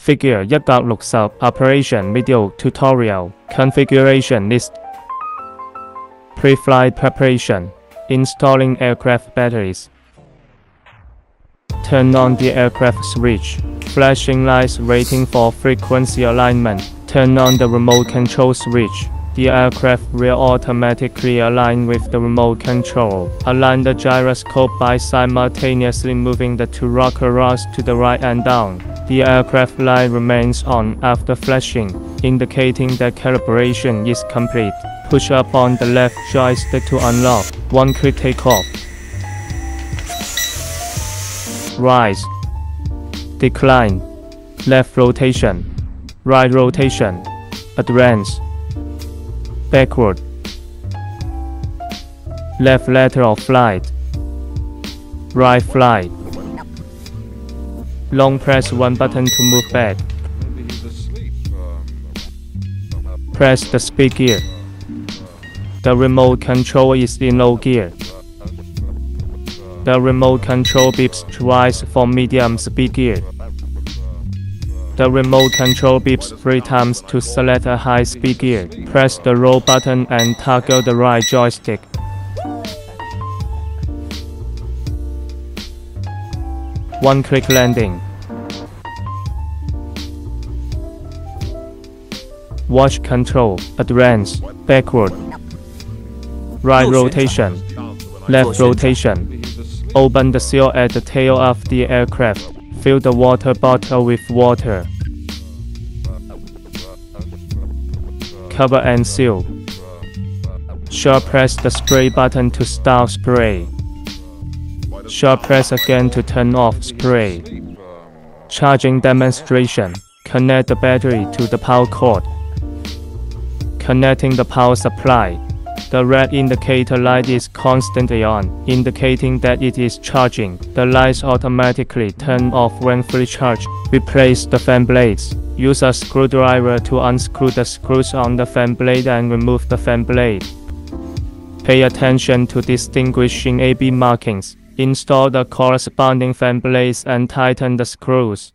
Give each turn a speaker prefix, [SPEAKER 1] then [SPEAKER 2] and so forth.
[SPEAKER 1] Figure 160 Operation Video Tutorial Configuration List Pre-flight preparation Installing aircraft batteries. Turn on the aircraft switch. Flashing lights waiting for frequency alignment. Turn on the remote control switch. The aircraft will automatically align with the remote control. Align the gyroscope by simultaneously moving the two rocker rods to the right and down. The aircraft light remains on after flashing, indicating that calibration is complete. Push up on the left joystick to unlock. One click takeoff. Rise. Decline. Left rotation. Right rotation. Advance. Backward. Left lateral flight. Right flight. Long press one button to move back. Press the speed gear. The remote control is in low gear. The remote control beeps twice for medium speed gear. The remote control beeps 3 times to select a high speed gear. Press the roll button and toggle the right joystick. One-click landing. Watch control. Advance. Backward. Right rotation. Left rotation. Open the seal at the tail of the aircraft. Fill the water bottle with water. Cover and seal. Short press the spray button to start spray. Short press again to turn off spray. Charging demonstration. Connect the battery to the power cord. Connecting the power supply. The red indicator light is constantly on, indicating that it is charging. The lights automatically turn off when fully charged. Replace the fan blades. Use a screwdriver to unscrew the screws on the fan blade and remove the fan blade. Pay attention to distinguishing AB markings. Install the corresponding fan blades and tighten the screws.